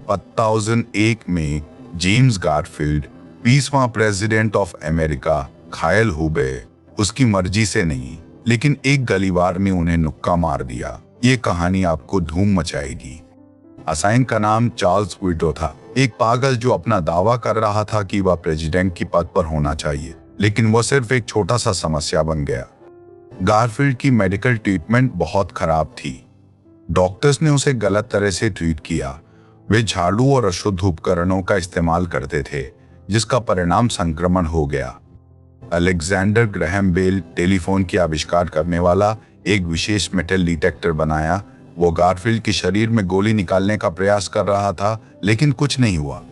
2001 में James Garfield 20वां president of America घायल हो गए, उसकी मर्जी से नहीं, लेकिन एक गलीवार ने उन्हें नुक्का मार दिया। ये कहानी आपको धूम मचाएगी। असाइन का नाम चार्ल्स गुइडो था, एक पागल जो अपना दावा कर रहा था कि वह प्रेसिडेंट की पद पर होना चाहिए, लेकिन वह सिर्फ एक छोटा सा समस्या बन गया। गारफील्ड की मेडिकल ट्रीटमेंट बहुत खराब थी। डॉक्टर्स ने उसे गलत तरह से ट्रीट किया। वे झाड़ू और अशुद्ध उपकरणों का इस्तेमाल करते थे, जिसका परिणाम संक्रमण हो गया। अलेक्जेंडर ग्रैहम बेल, टेलीफोन की आविष्कार करने वाला, एक विशेष मेटल डिटेक्टर बनाया। वो गारफील्ड के शरीर में गोली निकालने का प्रयास कर रहा था, लेकिन कुछ नहीं हुआ।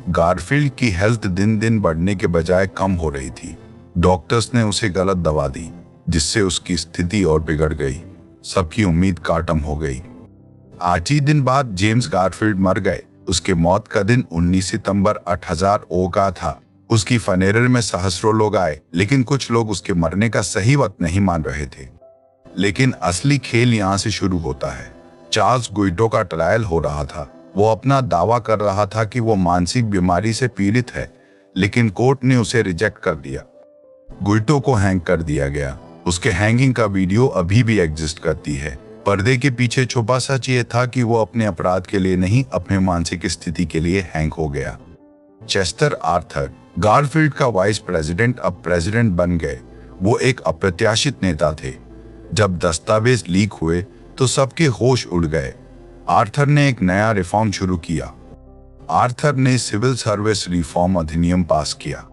गारफील्ड की हेल्थ दिन दिन बढ़ने के बजाय कम हो रही थी। डॉक्टर्स ने उसे गलत दवा दी, जिससे उसकी स्थिति और बिगड़ गई। सबकी उम्मीद काटम हो गई। 8 ही दिन बाद जेम्स गारफील्ड मर गए। उसके मौत का दिन 19 सितंबर 8000 का था। उसकी फनेरल में सहस्रों लोग आए, लेकिन कुछ लोग उसके मरने का सही वक्त नहीं मान रहे थे। लेकिन असली खेल यहाँ से शुरू होता है। चार्ल्स गुइडो का ट्रायल हो रहा था। वो अपना दावा कर रहा था कि वो मानसिक बीमारी से पीड़ित है, लेकिन कोर्ट ने उसे रिजेक्ट कर दिया। गुइडो को हैंग कर दिया गया। उसके हैंगिंग का वीडियो अभी भी एग्जिस्ट करती है। पर्दे के पीछे छुपा सच ये था कि वो अपने अपराध के लिए नहीं, अपने मानसिक स्थिति के लिए हैंग हो गया। चेस्टर आर्थर, गारफील्ड का वाइस प्रेसिडेंट, अब प्रेसिडेंट बन गए। वो एक अप्रत्याशित नेता थे। जब दस्तावेज लीक हुए तो सबके होश उड़ गए। आर्थर ने एक नया रिफॉर्म शुरू किया। आर्थर ने सिविल सर्विस रिफॉर्म अधिनियम पास किया।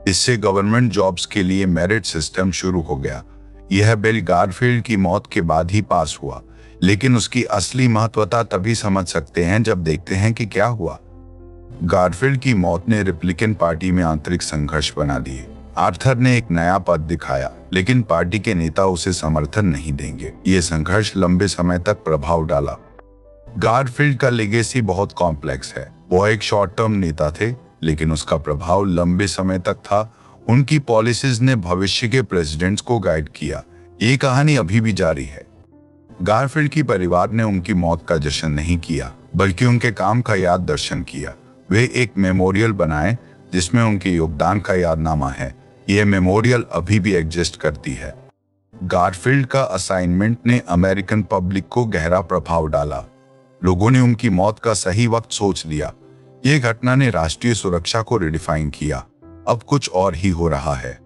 इससे गवर्नमेंट जॉब्स के लिए मेरिट सिस्टम शुरू हो गया। यह बिल गारफील्ड की मौत के बाद ही पास हुआ, लेकिन उसकी असली महत्वता तभी समझ सकते हैं जब देखते हैं कि क्या हुआ। गारफील्ड की मौत ने रिपब्लिकन पार्टी में आंतरिक संघर्ष बना दिए। आर्थर ने एक नया पद दिखाया, लेकिन पार्टी के नेता उसे समर्थन नहीं देंगे। ये संघर्ष लंबे समय तक प्रभाव डाला। गारफील्ड का लेगेसी बहुत कॉम्प्लेक्स है। वो एक शॉर्ट टर्म नेता थे, लेकिन उसका प्रभाव लंबे समय तक था। उनकी पॉलिसीज ने भविष्य के प्रेसिडेंट्स को गाइड किया। ये कहानी अभी भी जारी है। गारफील्ड की परिवार ने उनकी मौत का जश्न नहीं किया, बल्कि उनके काम का याद दर्शन किया। वे एक मेमोरियल बनाए जिसमें उनके योगदान का यादनामा है। यह मेमोरियल अभी भी एग्जिस्ट करती है। गारफील्ड का असाइनमेंट ने अमेरिकन पब्लिक को गहरा प्रभाव डाला। लोगों ने उनकी मौत का सही वक्त सोच लिया। ये घटना ने राष्ट्रीय सुरक्षा को रिडिफाइन किया। अब कुछ और ही हो रहा है।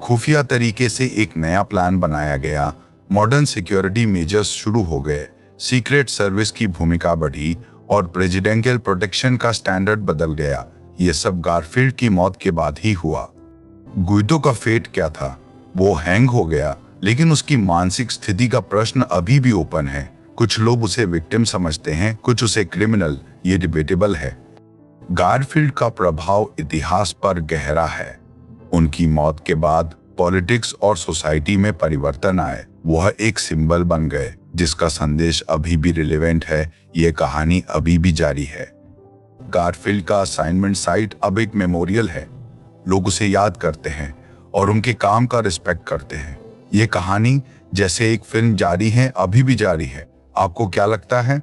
खुफिया तरीके से एक नया प्लान बनाया गया। मॉडर्न सिक्योरिटी मेजर्स शुरू हो गए। सीक्रेट सर्विस की भूमिका बढ़ी और प्रेसिडेंशियल प्रोटेक्शन का स्टैंडर्ड बदल गया। यह सब गारफील्ड की मौत के बाद ही हुआ। गुइडो का फेट क्या था? वो हैंग हो गया, लेकिन उसकी मानसिक स्थिति का प्रश्न अभी भी ओपन है। कुछ लोग उसे विक्टिम समझते हैं, कुछ उसे क्रिमिनल। ये डिबेटेबल है। गारफील्ड का प्रभाव इतिहास पर गहरा है। उनकी मौत के बाद पॉलिटिक्स और सोसाइटी में परिवर्तन आए। वह एक सिंबल बन गए जिसका संदेश अभी भी रिलेवेंट है। ये कहानी अभी भी जारी है। गारफील्ड का असाइनमेंट साइट अब एक मेमोरियल है। लोग उसे याद करते हैं और उनके काम का रिस्पेक्ट करते हैं। ये कहानी जैसे एक फिल्म जारी है, अभी भी जारी है। आपको क्या लगता है?